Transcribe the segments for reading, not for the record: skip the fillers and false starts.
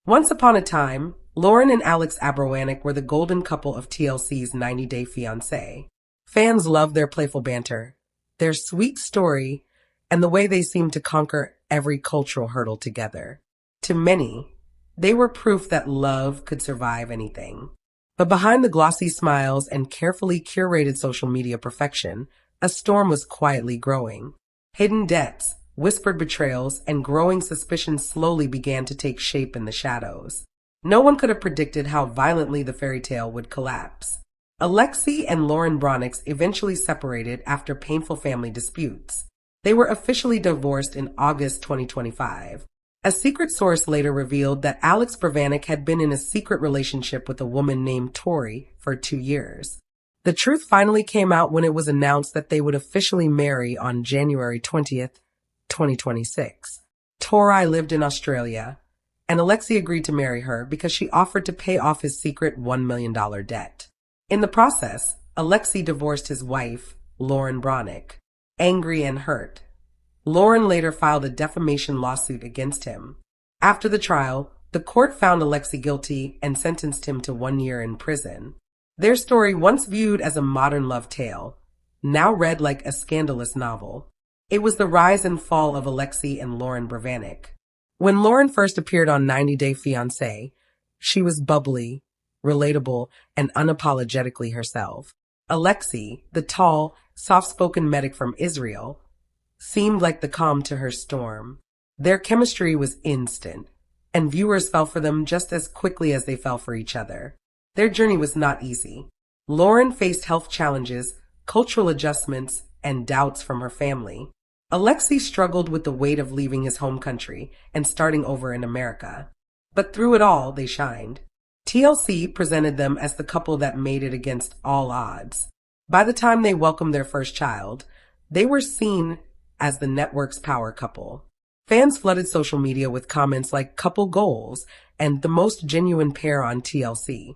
Once upon a time, Loren and Alex Abroanic were the golden couple of TLC's 90-Day Fiancé. Fans loved their playful banter, their sweet story, and the way they seemed to conquer every cultural hurdle together. To many, they were proof that love could survive anything. But behind the glossy smiles and carefully curated social media perfection, a storm was quietly growing. Hidden debts, whispered betrayals, and growing suspicions slowly began to take shape in the shadows. No one could have predicted how violently the fairy tale would collapse. Alexei and Loren Brovarnik eventually separated after painful family disputes. They were officially divorced in August 2025. A secret source later revealed that Alex Brovarnik had been in a secret relationship with a woman named Tori for 2 years. The truth finally came out when it was announced that they would officially marry on January 20th, 2026. Tori lived in Australia, and Alexei agreed to marry her because she offered to pay off his secret $1 million debt. In the process, Alexei divorced his wife, Loren Brovarnik. Angry and hurt, Loren later filed a defamation lawsuit against him. After the trial, the court found Alexei guilty and sentenced him to 1 year in prison. Their story, once viewed as a modern love tale, now read like a scandalous novel. It was the rise and fall of Alexei and Loren Brovarnik. When Loren first appeared on 90-Day Fiancé, she was bubbly, relatable, and unapologetically herself. Alexei, the tall, soft-spoken medic from Israel, seemed like the calm to her storm. Their chemistry was instant, and viewers fell for them just as quickly as they fell for each other. Their journey was not easy. Loren faced health challenges, cultural adjustments, and doubts from her family. Alexei struggled with the weight of leaving his home country and starting over in America. But through it all, they shined. TLC presented them as the couple that made it against all odds. By the time they welcomed their first child, they were seen as the network's power couple. Fans flooded social media with comments like couple goals and the most genuine pair on TLC.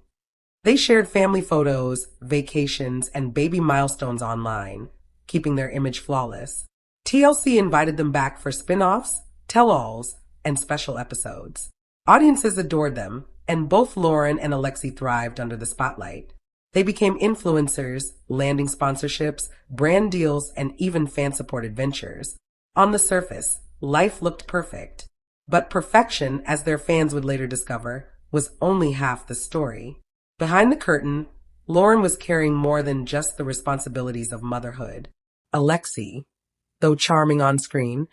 They shared family photos, vacations, and baby milestones online, keeping their image flawless. TLC invited them back for spin-offs, tell-alls, and special episodes. Audiences adored them, and both Loren and Alexei thrived under the spotlight. They became influencers, landing sponsorships, brand deals, and even fan-supported ventures. On the surface, life looked perfect. But perfection, as their fans would later discover, was only half the story. Behind the curtain, Loren was carrying more than just the responsibilities of motherhood. Alexei, though charming on screen,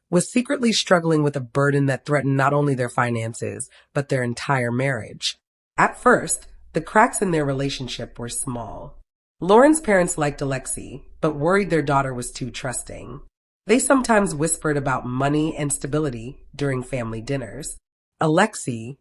was secretly struggling with a burden that threatened not only their finances, but their entire marriage. At first, the cracks in their relationship were small. Loren's parents liked Alexei, but worried their daughter was too trusting. They sometimes whispered about money and stability during family dinners. Alexei,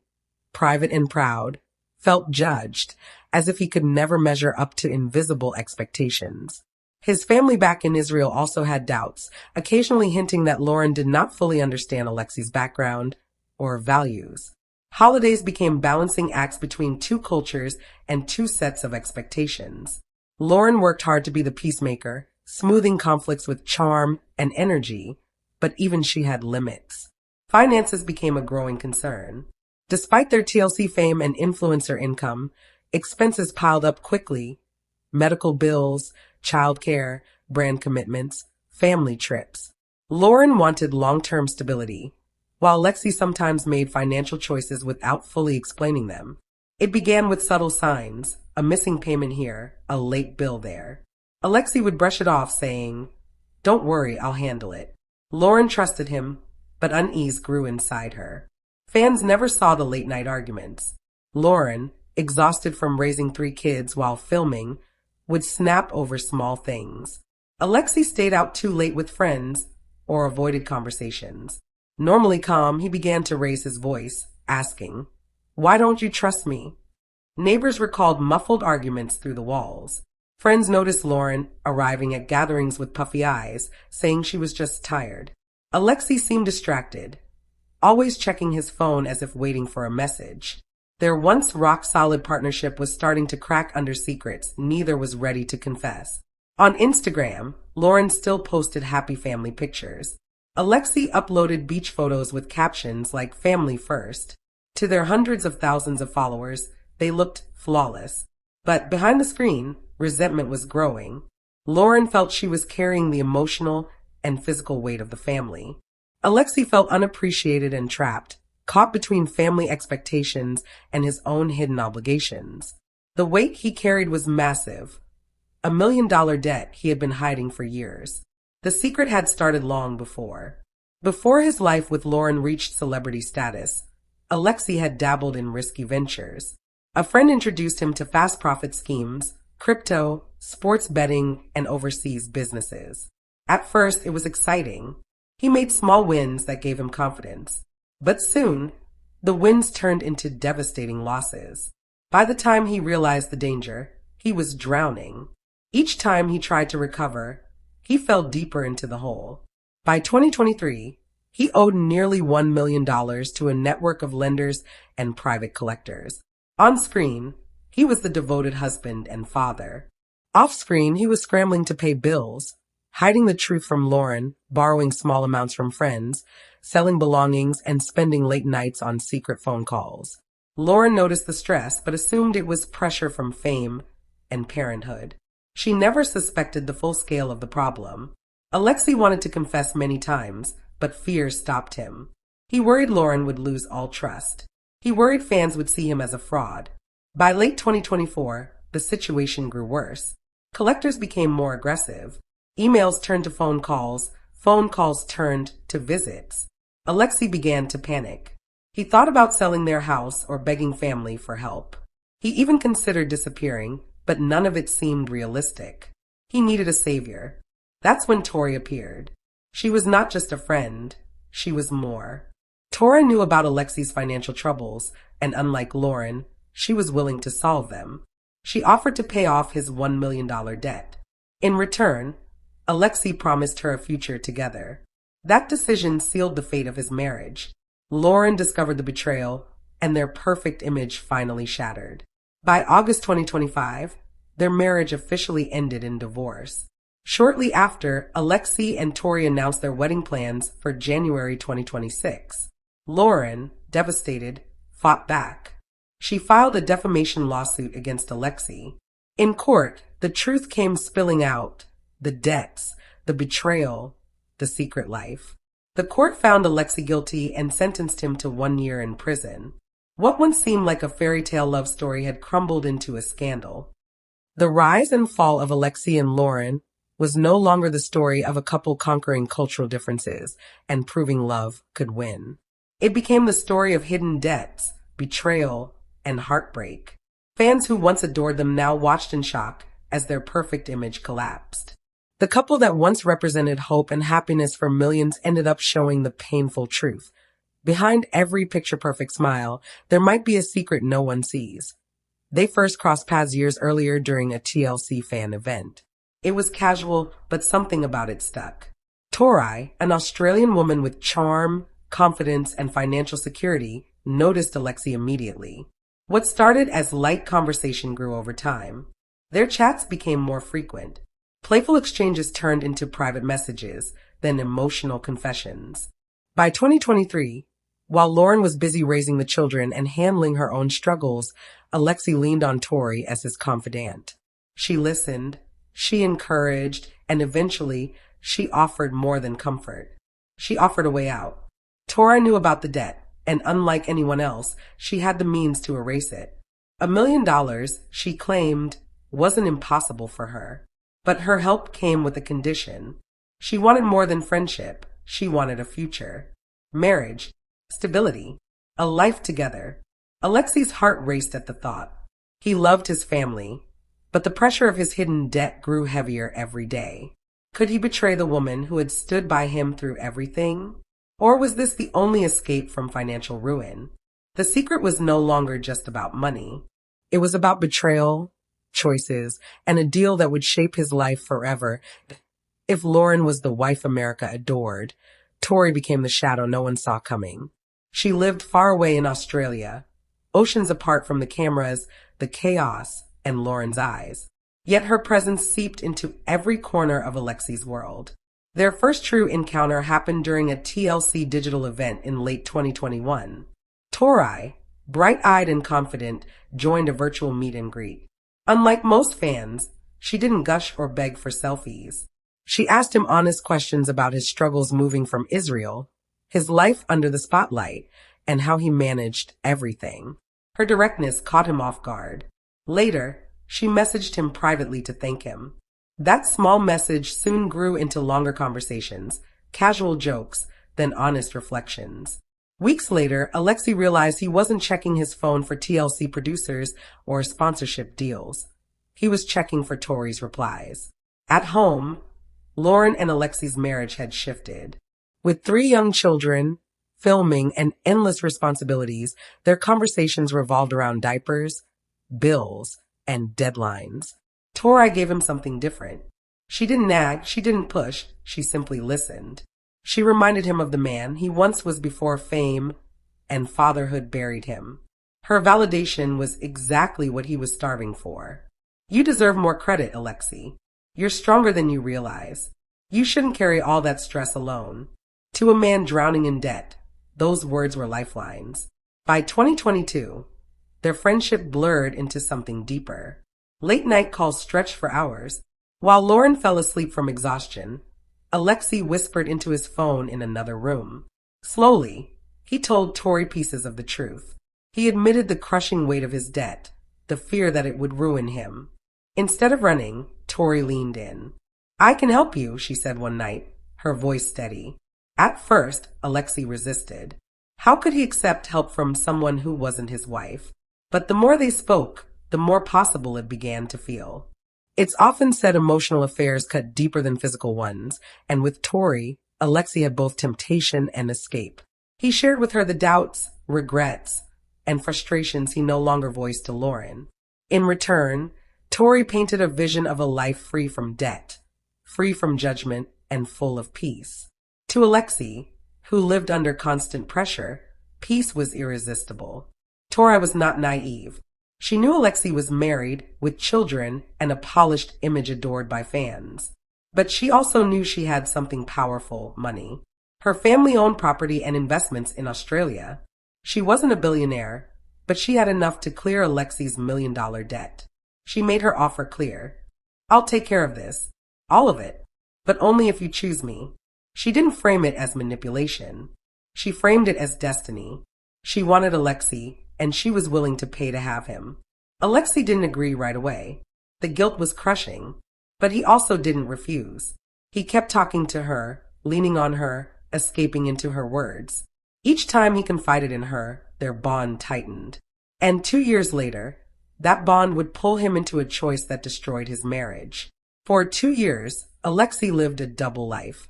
private and proud, felt judged, as if he could never measure up to invisible expectations. His family back in Israel also had doubts, occasionally hinting that Loren did not fully understand Alexei's background or values. Holidays became balancing acts between two cultures and two sets of expectations. Loren worked hard to be the peacemaker, smoothing conflicts with charm and energy, but even she had limits. Finances became a growing concern. Despite their TLC fame and influencer income, expenses piled up quickly. Medical bills, childcare, brand commitments, family trips. Loren wanted long-term stability, while Alexei sometimes made financial choices without fully explaining them. It began with subtle signs, a missing payment here, a late bill there. Alexei would brush it off, saying, "Don't worry, I'll handle it." Loren trusted him, but unease grew inside her. Fans never saw the late-night arguments. Loren, exhausted from raising 3 kids while filming, would snap over small things. Alexei stayed out too late with friends or avoided conversations. Normally calm, he began to raise his voice, asking, "Why don't you trust me?" Neighbors recalled muffled arguments through the walls. Friends noticed Loren arriving at gatherings with puffy eyes, saying she was just tired. Alexei seemed distracted, always checking his phone as if waiting for a message. Their once rock-solid partnership was starting to crack under secrets neither was ready to confess. On Instagram, Loren still posted happy family pictures. Alexei uploaded beach photos with captions like "Family First." To their hundreds of thousands of followers, they looked flawless. But behind the screen, resentment was growing. Loren felt she was carrying the emotional and physical weight of the family. Alexei felt unappreciated and trapped, caught between family expectations and his own hidden obligations. The weight he carried was massive, $1 million debt he had been hiding for years. The secret had started long before. Before his life with Loren reached celebrity status, Alexei had dabbled in risky ventures. A friend introduced him to fast profit schemes, crypto, sports betting, and overseas businesses. At first, it was exciting. He made small wins that gave him confidence. But soon, the wins turned into devastating losses. By the time he realized the danger, he was drowning. Each time he tried to recover, he fell deeper into the hole. By 2023, he owed nearly $1 million to a network of lenders and private collectors. On screen, he was the devoted husband and father. Off screen, he was scrambling to pay bills, hiding the truth from Loren, borrowing small amounts from friends, selling belongings, and spending late nights on secret phone calls. Loren noticed the stress, but assumed it was pressure from fame and parenthood. She never suspected the full scale of the problem. Alexei wanted to confess many times, but fear stopped him. He worried Loren would lose all trust. He worried fans would see him as a fraud. By late 2024, the situation grew worse. Collectors became more aggressive. Emails turned to phone calls turned to visits. Alexei began to panic. He thought about selling their house or begging family for help. He even considered disappearing, but none of it seemed realistic. He needed a savior. That's when Tori appeared. She was not just a friend, she was more. Tori knew about Alexei's financial troubles, and unlike Loren, she was willing to solve them. She offered to pay off his $1 million debt. In return, Alexei promised her a future together. That decision sealed the fate of his marriage. Loren discovered the betrayal, and their perfect image finally shattered. By August 2025, their marriage officially ended in divorce. Shortly after, Alexei and Tori announced their wedding plans for January 2026. Loren, devastated, fought back. She filed a defamation lawsuit against Alexei. In court, the truth came spilling out: the debts, the betrayal, the secret life. The court found Alexei guilty and sentenced him to 1 year in prison. What once seemed like a fairy tale love story had crumbled into a scandal. The rise and fall of Alexei and Loren was no longer the story of a couple conquering cultural differences and proving love could win. It became the story of hidden debts, betrayal, and heartbreak. Fans who once adored them now watched in shock as their perfect image collapsed. The couple that once represented hope and happiness for millions ended up showing the painful truth. Behind every picture-perfect smile, there might be a secret no one sees. They first crossed paths years earlier during a TLC fan event. It was casual, but something about it stuck. Tori, an Australian woman with charm, confidence, and financial security, noticed Alexei immediately. What started as light conversation grew over time. Their chats became more frequent. Playful exchanges turned into private messages, then emotional confessions. By 2023, while Loren was busy raising the children and handling her own struggles, Alexei leaned on Tori as his confidant. She listened, she encouraged, and eventually, she offered more than comfort. She offered a way out. Tori knew about the debt, and unlike anyone else, she had the means to erase it. $1 million, she claimed, wasn't impossible for her. But her help came with a condition. She wanted more than friendship. She wanted a future. Marriage. Stability. A life together. Alexei's heart raced at the thought. He loved his family, but the pressure of his hidden debt grew heavier every day. Could he betray the woman who had stood by him through everything? Or was this the only escape from financial ruin? The secret was no longer just about money. It was about betrayal, choices, and a deal that would shape his life forever. If Loren was the wife America adored, Tori became the shadow no one saw coming. She lived far away in Australia, oceans apart from the cameras, the chaos, and Loren's eyes. Yet her presence seeped into every corner of Alexei's world. Their first true encounter happened during a TLC digital event in late 2021. Tori, bright-eyed and confident, joined a virtual meet and greet. Unlike most fans, she didn't gush or beg for selfies. She asked him honest questions about his struggles moving from Israel, his life under the spotlight, and how he managed everything. Her directness caught him off guard. Later, she messaged him privately to thank him. That small message soon grew into longer conversations, casual jokes, then honest reflections. Weeks later, Alexei realized he wasn't checking his phone for TLC producers or sponsorship deals. He was checking for Tori's replies. At home, Loren and Alexei's marriage had shifted. With 3 young children, filming, and endless responsibilities, their conversations revolved around diapers, bills, and deadlines. Tori gave him something different. She didn't nag, she didn't push, she simply listened. She reminded him of the man he once was before fame and fatherhood buried him. Her validation was exactly what he was starving for. You deserve more credit, Alexei. You're stronger than you realize. You shouldn't carry all that stress alone. To a man drowning in debt, those words were lifelines. By 2022, their friendship blurred into something deeper. Late-night calls stretched for hours. While Loren fell asleep from exhaustion, Alexei whispered into his phone in another room. Slowly, he told Tori pieces of the truth. He admitted the crushing weight of his debt, the fear that it would ruin him. Instead of running, Tori leaned in. "I can help you," she said one night, her voice steady. At first, Alexei resisted. How could he accept help from someone who wasn't his wife? But the more they spoke, the more possible it began to feel. It's often said emotional affairs cut deeper than physical ones, and with Tori, Alexei had both temptation and escape. He shared with her the doubts, regrets, and frustrations he no longer voiced to Loren. In return, Tori painted a vision of a life free from debt, free from judgment, and full of peace. To Alexei, who lived under constant pressure, peace was irresistible. Tori was not naive. She knew Alexei was married, with children, and a polished image adored by fans. But she also knew she had something powerful: money. Her family owned property and investments in Australia. She wasn't a billionaire, but she had enough to clear Alexei's $1 million debt. She made her offer clear. "I'll take care of this. All of it. But only if you choose me." She didn't frame it as manipulation. She framed it as destiny. She wanted Alexei, and she was willing to pay to have him. Alexei didn't agree right away. The guilt was crushing, but he also didn't refuse. He kept talking to her, leaning on her, escaping into her words. Each time he confided in her, their bond tightened. And 2 years later, that bond would pull him into a choice that destroyed his marriage. For 2 years, Alexei lived a double life,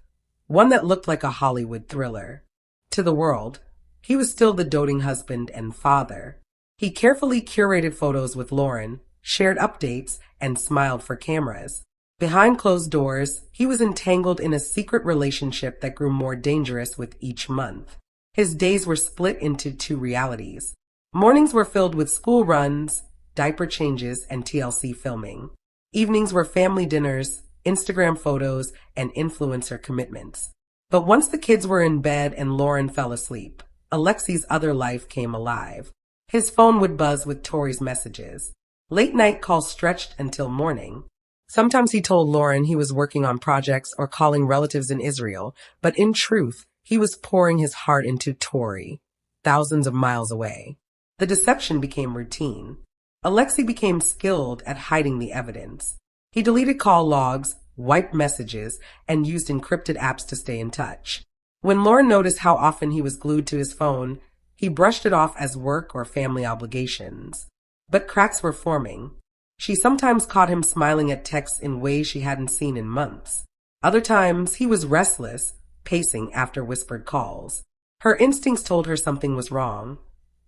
one that looked like a Hollywood thriller. To the world, he was still the doting husband and father. He carefully curated photos with Loren, shared updates, and smiled for cameras. Behind closed doors, he was entangled in a secret relationship that grew more dangerous with each month. His days were split into 2 realities. Mornings were filled with school runs, diaper changes, and TLC filming. Evenings were family dinners, Instagram photos, and influencer commitments. But once the kids were in bed and Loren fell asleep, Alexei's other life came alive. His phone would buzz with Tori's messages. Late-night calls stretched until morning. Sometimes he told Loren he was working on projects or calling relatives in Israel, but in truth, he was pouring his heart into Tori, thousands of miles away. The deception became routine. Alexei became skilled at hiding the evidence. He deleted call logs, wiped messages, and used encrypted apps to stay in touch. When Loren noticed how often he was glued to his phone, he brushed it off as work or family obligations. But cracks were forming. She sometimes caught him smiling at texts in ways she hadn't seen in months. Other times, he was restless, pacing after whispered calls. Her instincts told her something was wrong,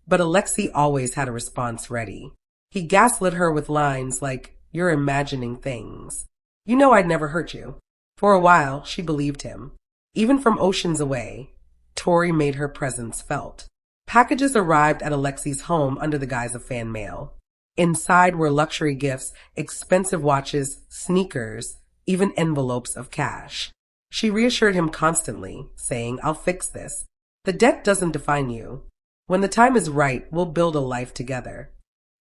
but Alexei always had a response ready. He gaslit her with lines like, "You're imagining things. You know I'd never hurt you." For a while, she believed him. Even from oceans away, Tori made her presence felt. Packages arrived at Alexei's home under the guise of fan mail. Inside were luxury gifts, expensive watches, sneakers, even envelopes of cash. She reassured him constantly, saying, "I'll fix this. The debt doesn't define you. When the time is right, we'll build a life together.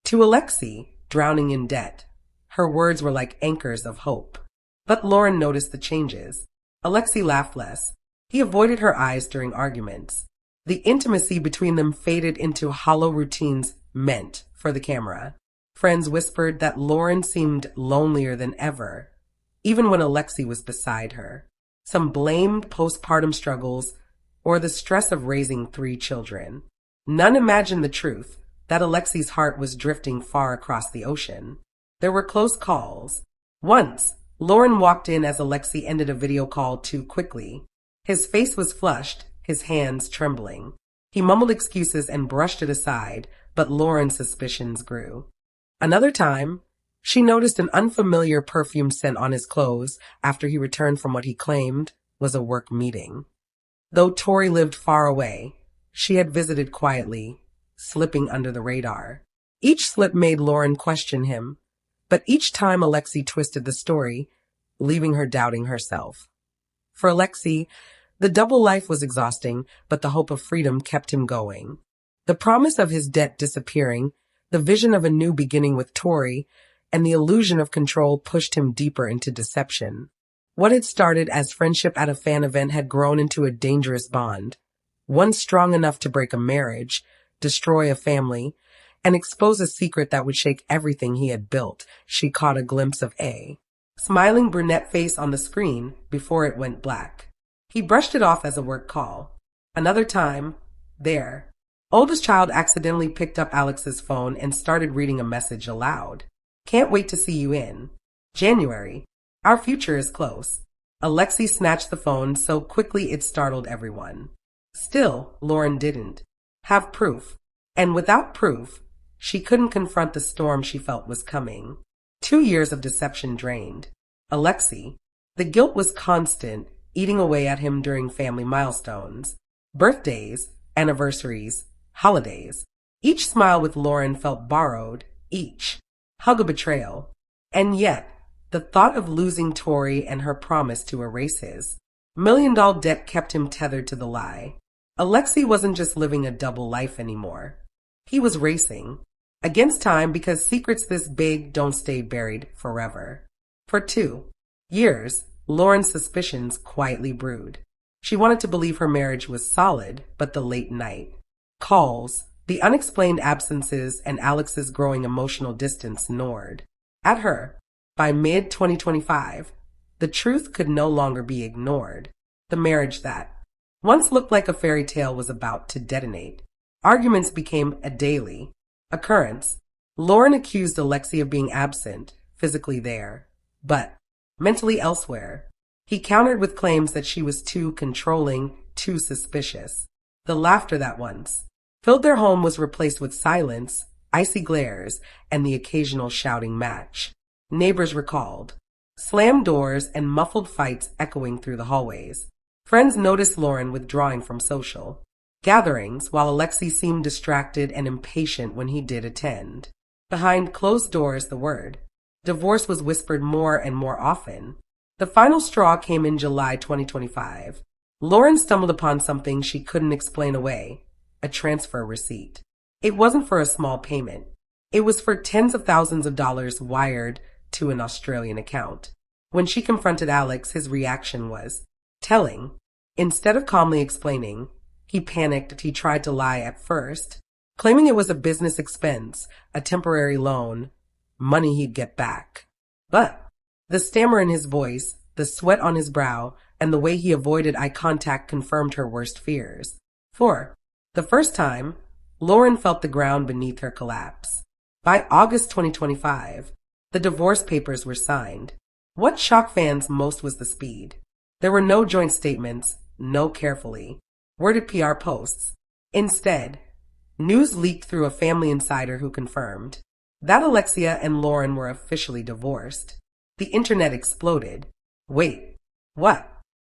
To Alexei, drowning in debt, her words were like anchors of hope. But Loren noticed the changes. Alexei laughed less. He avoided her eyes during arguments. The intimacy between them faded into hollow routines meant for the camera. Friends whispered that Loren seemed lonelier than ever, even when Alexei was beside her. Some blamed postpartum struggles or the stress of raising 3 children. None imagined the truth, that Alexei's heart was drifting far across the ocean. There were close calls. Once, Loren walked in as Alexei ended a video call too quickly. His face was flushed, his hands trembling. He mumbled excuses and brushed it aside, but Loren's suspicions grew. Another time, she noticed an unfamiliar perfume scent on his clothes after he returned from what he claimed was a work meeting. Though Tori lived far away, she had visited quietly, slipping under the radar. Each slip made Loren question him, but each time Alexei twisted the story, leaving her doubting herself. For Alexei, the double life was exhausting, but the hope of freedom kept him going. The promise of his debt disappearing, the vision of a new beginning with Tori, and the illusion of control pushed him deeper into deception. What had started as friendship at a fan event had grown into a dangerous bond, one strong enough to break a marriage, destroy a family, and expose a secret that would shake everything he had built. She caught a glimpse of a smiling brunette face on the screen before it went black. He brushed it off as a work call. Another time, their oldest child accidentally picked up Alex's phone and started reading a message aloud. Can't wait to see you in January. Our future is close. Alexei snatched the phone so quickly it startled everyone. Still, Loren didn't have proof. And without proof, she couldn't confront the storm she felt was coming. 2 years of deception drained Alexei. The guilt was constant, eating away at him during family milestones, birthdays, anniversaries, holidays. Each smile with Loren felt borrowed, each hug a betrayal. And yet, the thought of losing Tori and her promise to erase his $1 million debt kept him tethered to the lie. Alexei wasn't just living a double life anymore. He was racing against time because secrets this big don't stay buried forever. For 2 years, Loren's suspicions quietly brewed. She wanted to believe her marriage was solid, but the late night calls, the unexplained absences, and Alex's growing emotional distance gnawed at her. By mid-2025, the truth could no longer be ignored. The marriage that once looked like a fairy tale was about to detonate. Arguments became a daily occurrence. Loren accused Alexei of being absent, physically there, but mentally elsewhere. He countered with claims that she was too controlling, too suspicious. The laughter that once filled their home was replaced with silence, icy glares, and the occasional shouting match. Neighbors recalled slammed doors and muffled fights echoing through the hallways. Friends noticed Loren withdrawing from social gatherings, while Alexei seemed distracted and impatient when he did attend. Behind closed doors, the word divorce was whispered more and more often. The final straw came in July 2025. Loren stumbled upon something she couldn't explain away, a transfer receipt. It wasn't for a small payment. It was for tens of thousands of dollars wired to an Australian account. When she confronted Alex, his reaction was telling. Instead of calmly explaining, he panicked. He tried to lie at first, claiming it was a business expense, a temporary loan, money he'd get back. But the stammer in his voice, the sweat on his brow, and the way he avoided eye contact confirmed her worst fears. For the first time, Loren felt the ground beneath her collapse. By August 2025, the divorce papers were signed. What shocked fans most was the speed. There were no joint statements, no carefully worded PR posts. Instead, news leaked through a family insider who confirmed that Alexia and Loren were officially divorced. The internet exploded. Wait, what?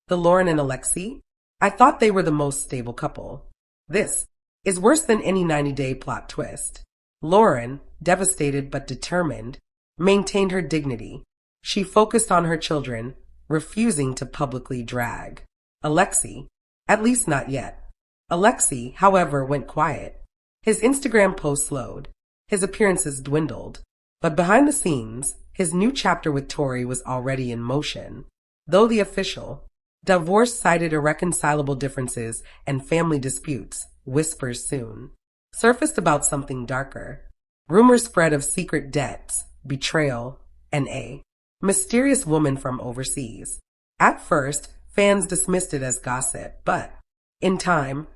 The Loren and Alexei? I thought they were the most stable couple. This is worse than any 90-day plot twist. Loren, devastated but determined, maintained her dignity. She focused on her children, refusing to publicly drag Alexei, at least not yet. Alexei, however, went quiet. His Instagram posts slowed. His appearances dwindled. But behind the scenes, his new chapter with Tori was already in motion. Though the official divorce cited irreconcilable differences and family disputes, whispers soon surfaced about something darker. Rumors spread of secret debts, betrayal, and a mysterious woman from overseas. At first, fans dismissed it as gossip, but in time,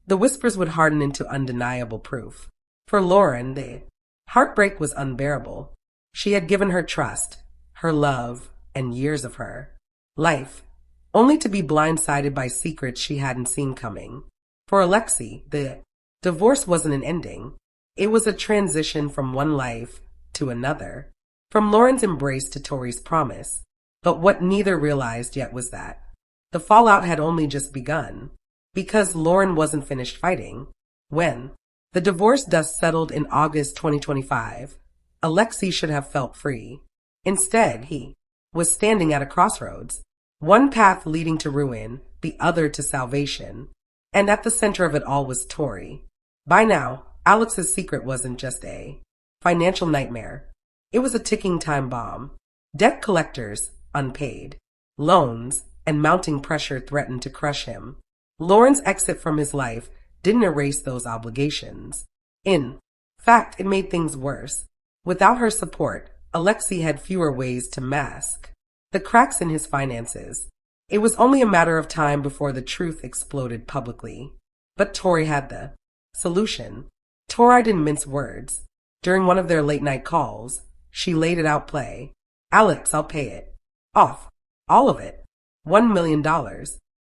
the whispers would harden into undeniable proof. For Loren, the heartbreak was unbearable. She had given her trust, her love, and years of her life, only to be blindsided by secrets she hadn't seen coming. For Alexei, the divorce wasn't an ending. It was a transition from one life to another, from Loren's embrace to Tori's promise. But what neither realized yet was that the fallout had only just begun, because Loren wasn't finished fighting. When the divorce dust settled in August 2025, Alexei should have felt free. Instead, he was standing at a crossroads, one path leading to ruin, the other to salvation. And at the center of it all was Tori. By now, Alex's secret wasn't just a financial nightmare. It was a ticking time bomb. Debt collectors, unpaid loans, and mounting pressure threatened to crush him. Loren's exit from his life didn't erase those obligations. In fact, it made things worse. Without her support, Alexei had fewer ways to mask the cracks in his finances. It was only a matter of time before the truth exploded publicly. But Tori had the solution. Tori didn't mince words. During one of their late-night calls, she laid it out play. Alex, I'll pay it off. All of it. $1 million.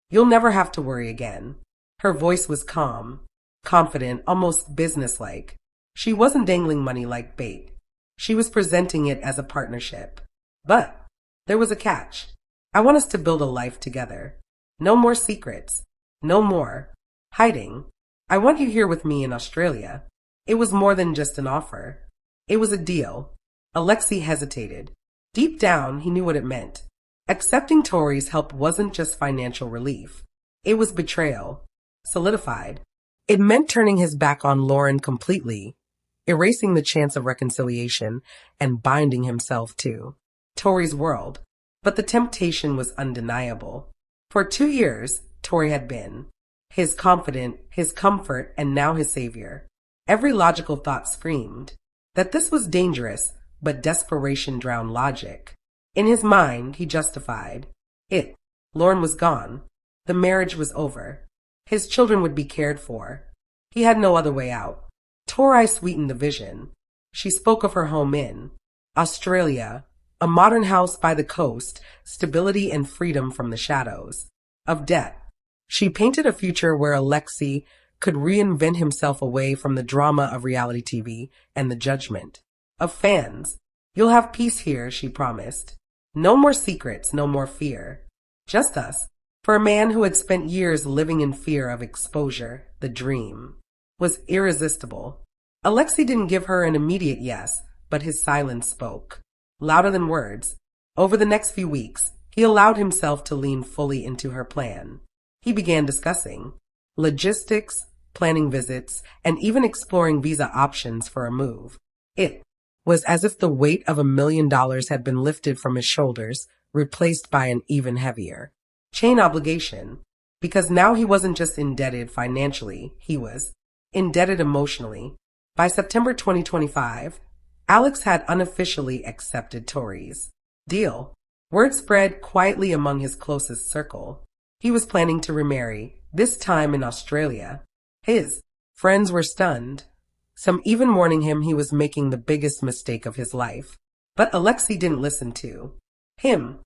You'll never have to worry again. Her voice was calm, confident, almost businesslike. She wasn't dangling money like bait. She was presenting it as a partnership. But there was a catch. I want us to build a life together. No more secrets. No more hiding. I want you here with me in Australia. It was more than just an offer. It was a deal. Alexei hesitated. Deep down, he knew what it meant. Accepting Tori's help wasn't just financial relief. It was betrayal. Solidified. It meant turning his back on Loren completely, erasing the chance of reconciliation and binding himself to Tori's world. But the temptation was undeniable. For 2 years, Tori had been his confidant, his comfort, and now his savior. Every logical thought screamed that this was dangerous, but desperation drowned logic. In his mind, he justified it. Loren was gone. The marriage was over. His children would be cared for. He had no other way out. Tori sweetened the vision. She spoke of her home in Australia, a modern house by the coast, stability and freedom from the shadows of debt. She painted a future where Alexei could reinvent himself away from the drama of reality TV and the judgment of fans. You'll have peace here, she promised. No more secrets, no more fear. Just us. For a man who had spent years living in fear of exposure, the dream was irresistible. Alexei didn't give her an immediate yes, but his silence spoke louder than words. Over the next few weeks, he allowed himself to lean fully into her plan. He began discussing logistics, planning visits, and even exploring visa options for a move. It was as if the weight of $1 million had been lifted from his shoulders, replaced by an even heavier chain obligation. Because now he wasn't just indebted financially, he was indebted emotionally. By September 2025, Alex had unofficially accepted Tori's deal. Word spread quietly among his closest circle. He was planning to remarry, this time in Australia. His friends were stunned, some even warning him he was making the biggest mistake of his life. But Alexei didn't listen to him.